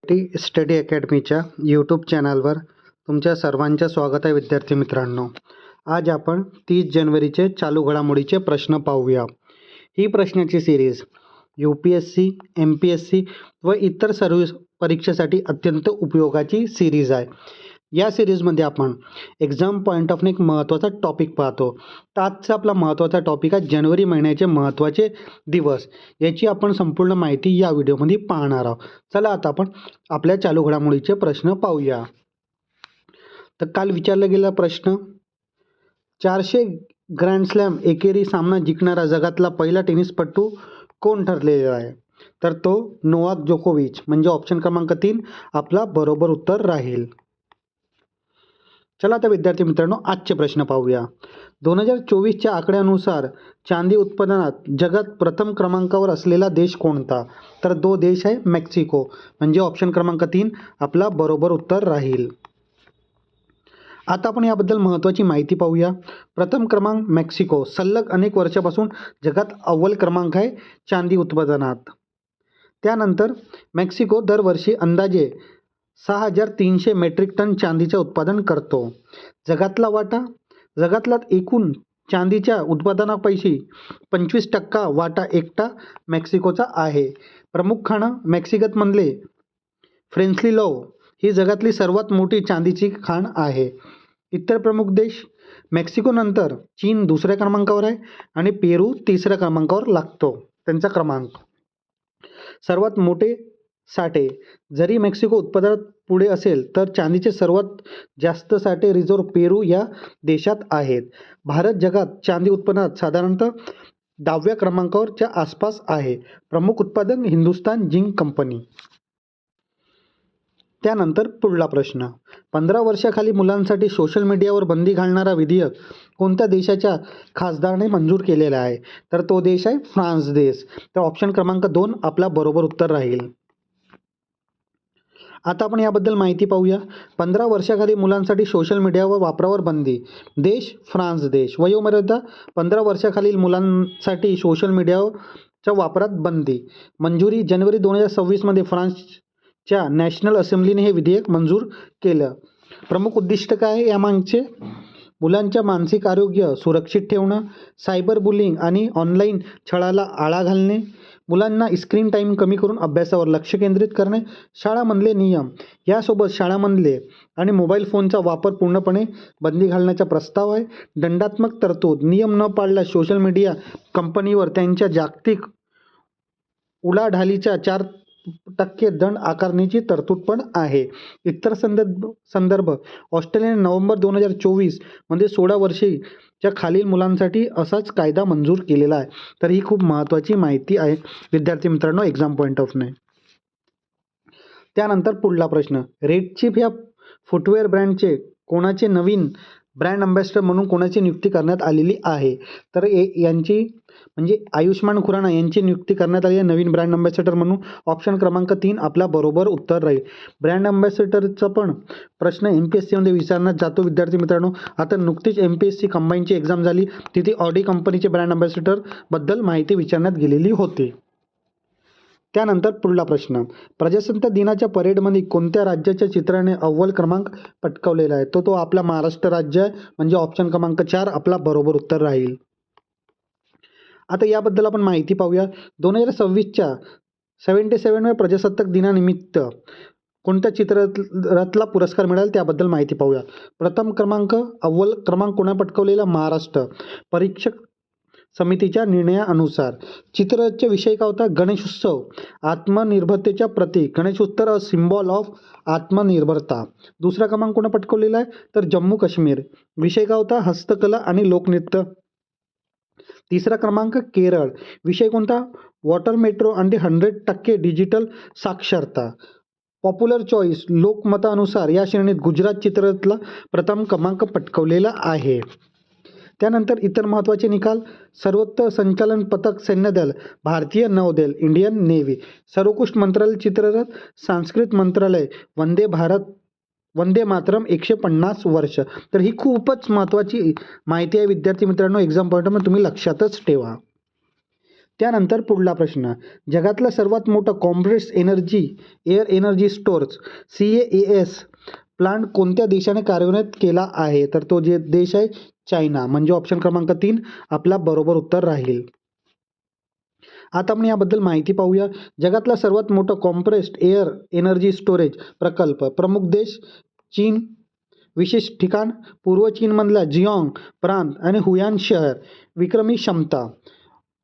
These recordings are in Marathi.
स्टडी अकॅडमीच्या यूट्यूब चॅनलवर तुमच्या सर्वांचं स्वागत आहे. विद्यार्थी मित्रांनो, आज आपण 30 जानेवारीचे चालू घडामोडीचे प्रश्न पाहूया. ही प्रश्नाची सिरीज UPSC, MPSC व इतर सर्व परीक्षेसाठी अत्यंत उपयोगाची सिरीज आहे. या सिरीजमध्ये आपण एक्झाम पॉईंट ऑफ एक महत्त्वाचा टॉपिक पाहतो. तर आजचा आपला महत्त्वाचा टॉपिक आहे जानेवारी महिन्याचे महत्त्वाचे दिवस. याची आपण संपूर्ण माहिती या व्हिडिओमध्ये पाहणार आहोत. चला आता आपण आपल्या चालू घडामोडीचे प्रश्न पाहूया. तर काल विचारला गेला प्रश्न, 400 ग्रँड स्लॅम एकेरी सामना जिंकणारा जगातला पहिला टेनिसपटू कोण ठरलेला आहे? तर तो नोवाक जोकोविच, म्हणजे ऑप्शन क्रमांक 3 आपला बरोबर उत्तर राहील. चला आता विद्यार्थी मित्रांनो आजचे प्रश्न पाहूया. 2024च्या आकड्यानुसार चांदी उत्पादनात जगात प्रथम क्रमांकावर असलेला देश कोणता? तर तो देश आहे मेक्सिको, म्हणजे ऑप्शन क्रमांक 3 आपला बरोबर उत्तर राहील. आता आपण याबद्दल महत्त्वाची माहिती पाहूया. प्रथम क्रमांक मेक्सिको, सलग अनेक वर्षापासून जगात अव्वल क्रमांक आहे चांदी उत्पादनात. त्यानंतर मेक्सिको दरवर्षी अंदाजे 6,300 मेट्रिक टन चांदीचे उत्पादन करतो. जगातला एकूण चांदीच्या उत्पादनापैकी 25% वाटा एकटा मेक्सिकोचा आहे. प्रमुख खाणं मेक्सिकनमधले फ्रेन्सिलो ही जगातली सर्वात मोठी चांदीची खाण आहे. इतर प्रमुख देश, मेक्सिकोनंतर चीन दुसऱ्या क्रमांकावर आहे आणि पेरू तिसऱ्या क्रमांकावर लागतो त्यांचा क्रमांक. सर्वात मोठे साठे, जरी मेक्सिको उत्पादनात पुढे असेल तर चांदीचे सर्वात जास्त साठे रिझर्व्ह पेरू या देशात आहेत. भारत जगात चांदी उत्पादनात साधारणतः 10व्या क्रमांकावरच्या आसपास आहे. प्रमुख उत्पादक हिंदुस्तान झिंक कंपनी. त्यानंतर पुढला प्रश्न, 15 वर्षाखाली मुलांसाठी सोशल मीडियावर बंदी घालणारा विधेयक कोणत्या देशाच्या खासदाराने मंजूर केलेला आहे? तर तो देश आहे फ्रान्स देश. तर ऑप्शन क्रमांक 2 आपला बरोबर उत्तर राहील. आता आपण याबद्दल माहिती पाहूया. 15 वर्षाखाली मुलांसाठी सोशल मीडियावर वापरावर बंदी. देश फ्रान्स देश. वयोमर्यादा 15 वर्षाखालील मुलांसाठी सोशल मीडियाच्या वापरात बंदी. मंजुरी जानेवारी 2026 फ्रान्सच्या नॅशनल असेंब्लीने हे विधेयक मंजूर केलं. प्रमुख उद्दिष्ट काय आहे यामागचे? मुलांच्या मानसिक आरोग्य सुरक्षित ठेवणं, सायबर बुलिंग आणि ऑनलाईन छळाला आळा घालणे, मुलांना स्क्रीन टाईम कमी करून अभ्यासावर लक्ष केंद्रित करणे, शाळामधले नियम यासोबत शाळांमधले आणि मोबाईल फोनचा वापर पूर्णपणे बंदी घालण्याचा प्रस्ताव आहे. दंडात्मक तरतूद, नियम न पाळल्यास सोशल मीडिया कंपनीवर त्यांच्या जागतिक उलाढालीचा 4% दंड आकारण्याची तरतूद पण आहे. इतर संदर्भ, ऑस्ट्रेलियाने नोव्हेंबर 2024 मध्ये 16 वर्षाच्या खालील मुलांसाठी असाच कायदा मंजूर केलेला आहे. तर ही खूप महत्त्वाची माहिती आहे विद्यार्थी मित्रांनो एक्झाम पॉईंट ऑफ ने. त्यानंतर पुढला प्रश्न, रेड चिप ह्या फुटवेअर ब्रँडचे कोणाचे नवीन ब्रँड अँबॅसेडर म्हणून कोणाची नियुक्ती करण्यात आलेली आहे? तर यांची म्हणजे आयुष्मान खुराना यांची नियुक्ती करण्यात आली आहे नवीन ब्रँड अँबॅसेडर म्हणून. ऑप्शन क्रमांक 3 आपला बरोबर उत्तर राहील. ब्रँड अँबॅसेडरचा पण प्रश्न MPSCमध्ये विचारण्यात जातो विद्यार्थी मित्रांनो. आता नुकतीच MPSC कंबाईनची एक्झाम झाली, तिथे ऑडी कंपनीचे ब्रँड अँबॅसेडर बद्दल माहिती विचारण्यात गेलेली होती. त्यानंतर पुढला प्रश्न, प्रजासत्ताक दिनाच्या परेडमध्ये कोणत्या राज्याच्या चित्राने अव्वल क्रमांक पटकावलेला आहे? तो आपला महाराष्ट्र राज्य आहे, म्हणजे ऑप्शन क्रमांक 4 आपला बरोबर उत्तर राहील. आता याबद्दल आपण माहिती पाहूया. 2026च्या 77व्या प्रजासत्ताक दिनानिमित्त कोणत्या चित्ररथला पुरस्कार मिळाला त्याबद्दल माहिती पाहूया. प्रथम क्रमांक अव्वल क्रमांक कोणा पटकावलेला? महाराष्ट्र. परीक्षक समितीच्या निर्णयानुसार. चित्ररथचा विषय काय होता? गणेशोत्सव, आत्मनिर्भरतेच्या प्रतीक. गणेशोत्सव अ सिम्बॉल ऑफ आत्मनिर्भरता. दुसरा क्रमांक कोणा पटकावलेला आहे? तर जम्मू काश्मीर. विषय काय होता? हस्तकला आणि लोकनृत्य. तिसरा क्रमांक केरळ. विषय कोणता? वॉटर मेट्रो आणि 100% डिजिटल साक्षरता. पॉप्युलर चॉईस लोकमतानुसार या श्रेणीत गुजरात चित्ररथला प्रथम क्रमांक पटकावलेला आहे. त्यानंतर इतर महत्त्वाचे निकाल, सर्वोच्च संचालन पथक सैन्यदल, भारतीय नौदल, इंडियन नेव्ही. सर्वोत्कृष्ट मंत्रालय चित्ररथ, संस्कृती मंत्रालय, वंदे मातरम 150 वर्ष. तर ही खूपच महत्त्वाची माहिती आहे विद्यार्थी मित्रांनो एक्झाम पॉईंटमध्ये तुम्ही लक्षातच ठेवा. त्यानंतर पुढला प्रश्न, जगातला सर्वात मोठा compressed energy air energy stores CAES plant कोणत्या देशाने कार्यान्वित केला आहे? तर तो जे देश आहे चायना, म्हणजे ऑप्शन क्रमांक 3 आपला बरोबर उत्तर राहील. आता आपण याबद्दल माहिती पाहूया. जगातला सर्वात मोठा कॉम्प्रेस्ड एअर एनर्जी स्टोरेज प्रकल्प, प्रमुख देश चीन, विशेष ठिकाण पूर्व चीनमधला जिआँग प्रांत आणि हुयान शहर. विक्रमी क्षमता,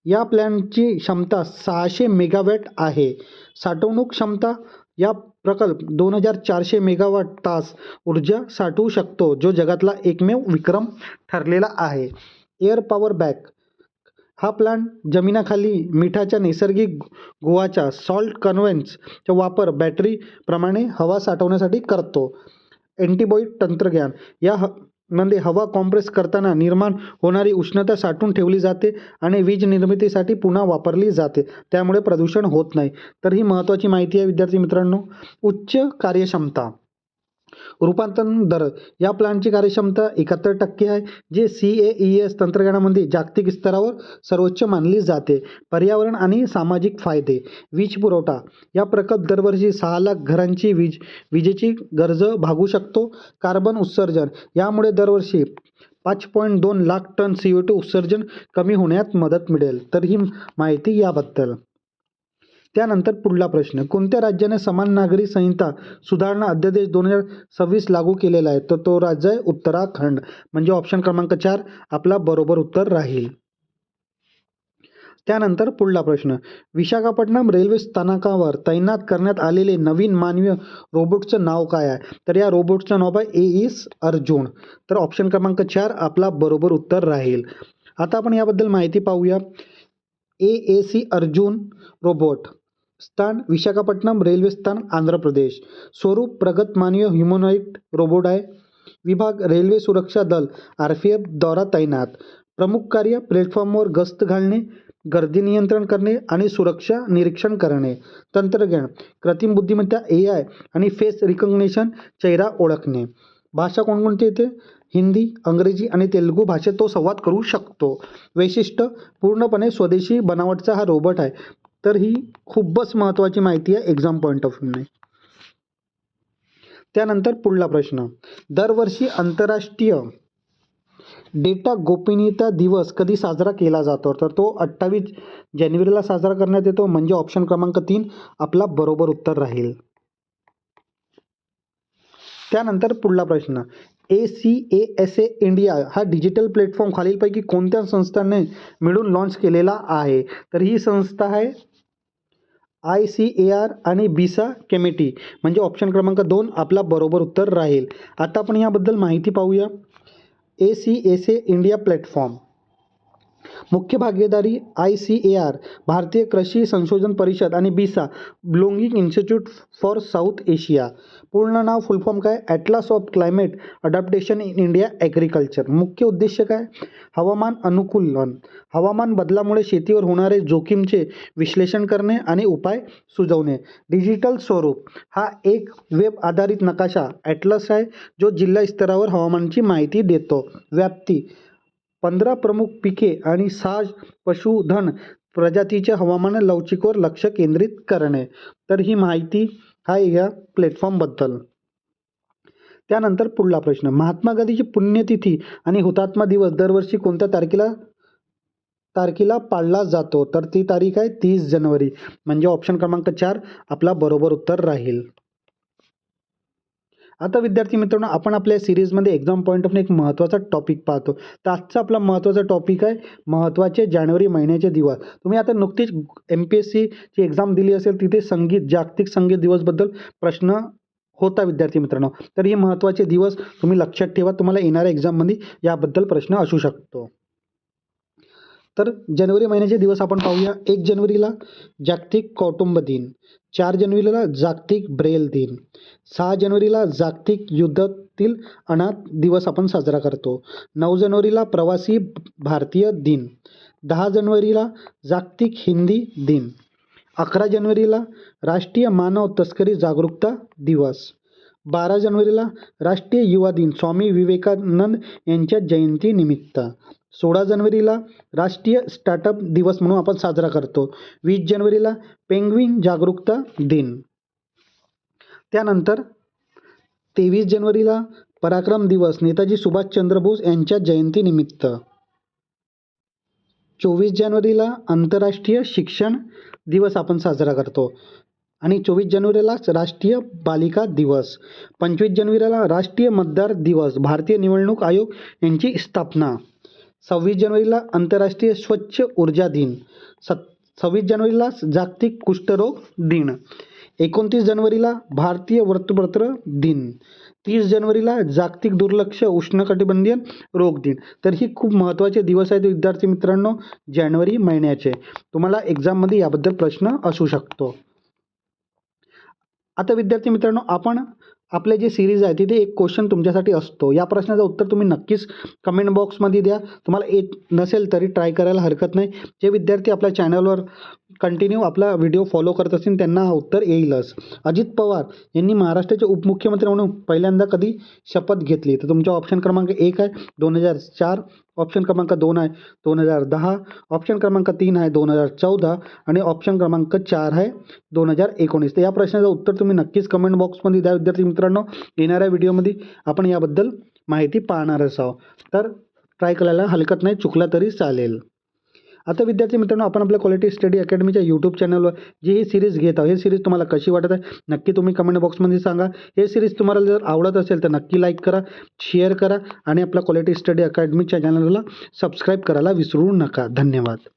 या प्लॅनची क्षमता 600 मेगावॅट आहे. साठवणूक क्षमता, या प्रकल्प 2400 मेगावॅट तास ऊर्जा साठवू शकतो, जो जगातला एकमेव विक्रम ठरलेला आहे. एअर पॉवर बॅक, हा प्लांट जमिनाखाली मिठाच्या नैसर्गिक गुहाचा सॉल्ट कन्व्हेन्सचा वापर बॅटरी प्रमाणे हवा साठवण्यासाठी करतो. अँटीबॉइड तंत्रज्ञान, या मध्ये हवा कॉम्प्रेस करताना निर्माण होणारी उष्णता साठवून ठेवली जाते आणि वीज निर्मितीसाठी पुन्हा वापरली जाते, त्यामुळे प्रदूषण होत नाही. तर ही महत्त्वाची माहिती आहे विद्यार्थी मित्रांनो. उच्च कार्यक्षमता रूपांतरण दर, या प्लांटची कार्यक्षमता 71% आहे, जे CAES तंत्रज्ञानामध्ये जागतिक स्तरावर सर्वोच्च मानली जाते. पर्यावरण आणि सामाजिक फायदे, वीज पुरवठा, या प्रकल्प दरवर्षी 6 लाख घरांची विजेची गरज भागवू शकतो. कार्बन उत्सर्जन, यामुळे दरवर्षी 5.2 लाख टन CO2 उत्सर्जन कमी होण्यात मदत मिळेल. तर ही माहिती याबद्दल. त्यानंतर पुढला प्रश्न, कोणत्या राज्याने समान नागरी संहिता सुधारणा अध्यादेश 2026 लागू केलेला आहे? तर तो राज्य आहे उत्तराखंड, म्हणजे ऑप्शन क्रमांक 4 आपला बरोबर उत्तर राहील. त्यानंतर पुढला प्रश्न, विशाखापट्टणम रेल्वे स्थानकावर तैनात करण्यात आलेले नवीन मानवीय रोबोटचं नाव काय आहे? तर या रोबोटचं नाव आहे AES अर्जुन, तर ऑप्शन क्रमांक 4 आपला बरोबर उत्तर राहील. आता आपण याबद्दल माहिती पाहूया. AAC अर्जुन रोबोट, स्थान विशाखापट्टणम रेल्वे स्थानक आंध्र प्रदेश. स्वरूप प्रगत मानवीय ह्युमनॉइड रोबोट आहे. विभाग रेल्वे सुरक्षा दल RPF द्वारा तैनात. प्रमुख कार्य प्लॅटफॉर्मवर गस्त घालणे, गर्दी नियंत्रण करणे आणि सुरक्षा निरीक्षण करणे. तंत्रज्ञान कृत्रिम बुद्धिमत्ता AI आणि फेस रिकग्निशन, चेहरा ओळखणे. भाषा कोणकोणती येते? हिंदी, इंग्रजी आणि तेलुगू भाषेत तो संवाद करू शकतो. वैशिष्ट्य पूर्णपणे स्वदेशी बनावटचा हा रोबोट आहे. तर ही खूपच महत्त्वाची माहिती आहे एक्झाम पॉईंट ऑफ व्ह्यूने. त्यानंतर पुढला प्रश्न, दरवर्षी आंतरराष्ट्रीय डेटा गोपनीयता दिवस कधी साजरा केला जातो? तर तो 28 जानेवारीला साजरा करण्यात येतो, म्हणजे ऑप्शन क्रमांक 3 आपला बरोबर उत्तर राहील. त्यानंतर पुढला प्रश्न, ACASA इंडिया हा डिजिटल प्लॅटफॉर्म खालीलपैकी कोणत्या संस्थांनी मिळून लॉन्च केलेला आहे? तर ही संस्था आहे ICAR आणि BISA कमिटी, म्हणजे ऑप्शन क्रमांक 2 आपला बरोबर उत्तर राहील. आता आपण याबद्दल माहिती पाहूया. ACASA इंडिया प्लॅटफॉर्म, मुख्य भागीदारी ICAR भारतीय कृषी संशोधन परिषद आणि BISA Bloomberg institute for south Asia. पूर्ण नाव फुल फॉर्म काय? Atlas of climate adaptation in India agriculture. मुख्य उद्देश काय? हवामान अनुकूलन, हवामान बदलामुळे शेतीवर होणारे जोखीमचे विश्लेषण करणे आणि उपाय सुचवणे. डिजिटल स्वरूप, हा एक वेब आधारित नकाशा ॲटलस आहे, जो जिल्हा स्तरावर हवामानाची माहिती देतो. व्याप्ती 15 प्रमुख पिके आणि 6 पशुधन प्रजातीच्या हवामान लवचिकवर लक्ष केंद्रित करणे. तर ही माहिती आहे या प्लॅटफॉर्मबद्दल. त्यानंतर पुढला प्रश्न, महात्मा गांधीची पुण्यतिथी आणि हुतात्मा दिवस दरवर्षी कोणत्या तारखेला पाळला जातो? तर ती तारीख आहे 30 जानेवारी, म्हणजे ऑप्शन क्रमांक 4 आपला बरोबर उत्तर राहील. आता विद्यार्थी मित्रांनो, आपण आपल्या सिरीजमध्ये एक्झाम पॉईंट ऑफ एक महत्त्वाचा टॉपिक पाहतो. तर आजचा आपला महत्त्वाचा टॉपिक आहे महत्त्वाचे जानेवारी महिन्याचे दिवस. तुम्ही आता नुकतीच MPSCची एक्झाम दिली असेल, तिथे जागतिक संगीत दिवसबद्दल प्रश्न होता विद्यार्थी मित्रांनो. तर हे महत्त्वाचे दिवस तुम्ही लक्षात ठेवा, तुम्हाला येणाऱ्या एक्झाममध्ये याबद्दल प्रश्न असू शकतो. तर जानेवारी महिन्याचे दिवस आपण पाहूया. 1 जानेवारीला जागतिक कौटुंब दिन, 4 जानेवारीला जागतिक ब्रेल दिन, 6 जानेवारीला जागतिक युद्धातील अनाथ दिवस आपण साजरा करतो, 9 जानेवारीला प्रवासी भारतीय दिन, 10 जानेवारीला जागतिक हिंदी दिन, 11 जानेवारीला राष्ट्रीय मानव तस्करी जागरूकता दिवस, 12 जानेवारीला राष्ट्रीय युवा दिन स्वामी विवेकानंद यांच्या जयंतीनिमित्त, 16 जानेवारीला राष्ट्रीय स्टार्टअप दिवस म्हणून आपण साजरा करतो. 20 जानेवारीला पेंग्विन जागरूकता दिन. त्यानंतर 23 जानेवारीला पराक्रम दिवस नेताजी सुभाषचंद्र बोस यांच्या जयंतीनिमित्त. 24 जानेवारीला आंतरराष्ट्रीय शिक्षण दिवस आपण साजरा करतो आणि 24 जानेवारीलाच राष्ट्रीय बालिका दिवस. 25 जानेवारीला राष्ट्रीय मतदार दिवस, भारतीय निवडणूक आयोग यांची स्थापना. 26 जानेवारीला आंतरराष्ट्रीय स्वच्छ ऊर्जा दिन. 26 जानेवारीला जागतिक कुष्ठरोग दिन. 29 जानेवारीला भारतीय वृत्तपत्र दिन. 30 जानेवारीला जागतिक दुर्लक्ष उष्णकटिबंधीय रोग दिन. तर ही खूप महत्त्वाचे दिवस आहेत विद्यार्थी मित्रांनो जानेवारी महिन्याचे. तुम्हाला एक्झाममध्ये याबद्दल प्रश्न असू शकतो. आता विद्यार्थी मित्रांनो आपण आपले जे सिरीज आहे तिथे एक क्वेश्चन तुमच्यासाठी असतो. या प्रश्नाचं उत्तर तुम्ही नक्कीच कमेंट बॉक्समध्ये द्या. तुम्हाला येत नसेल तरी ट्राय करायला हरकत नाही. जे विद्यार्थी आपल्या चॅनलवर कंटिन्यू आपला व्हिडिओ फॉलो करत असतील त्यांना हा उत्तर येईलच. अजित पवार यांनी महाराष्ट्राचे उपमुख्यमंत्री म्हणून पहिल्यांदा कधी शपथ घेतली? तर तुमचा ऑप्शन क्रमांक 1 आहे 2004, ऑप्शन क्रमांक 2 आहे 2010, ऑप्शन क्रमांक 3 आहे 2014 आणि ऑप्शन क्रमांक 4 आहे 2019. तर या प्रश्नाचं उत्तर तुम्ही नक्कीच कमेंट बॉक्समध्ये द्या विद्यार्थी मित्रांनो. येणाऱ्या व्हिडिओमध्ये आपण याबद्दल माहिती पाहणारच आहोत. तर ट्राय करायला हरकत नाही, चुकला तरी चालेल. आता विद्यार्थी मित्रांनो आपण आपल्या क्वालिटी स्टडी अकॅडमीच्या यूट्यूब चॅनलवर जी ही सिरीज घेत आहोत, ही सिरीज तुम्हाला कशी वाटत आहे नक्की तुम्ही कमेंट बॉक्समध्ये सांगा. हे सिरीज तुम्हाला जर आवडत असेल तर नक्की लाईक करा, शेअर करा आणि आपल्या क्वालिटी स्टडी अकॅडमीच्या चॅनलला सबस्क्राईब करायला विसरू नका. धन्यवाद.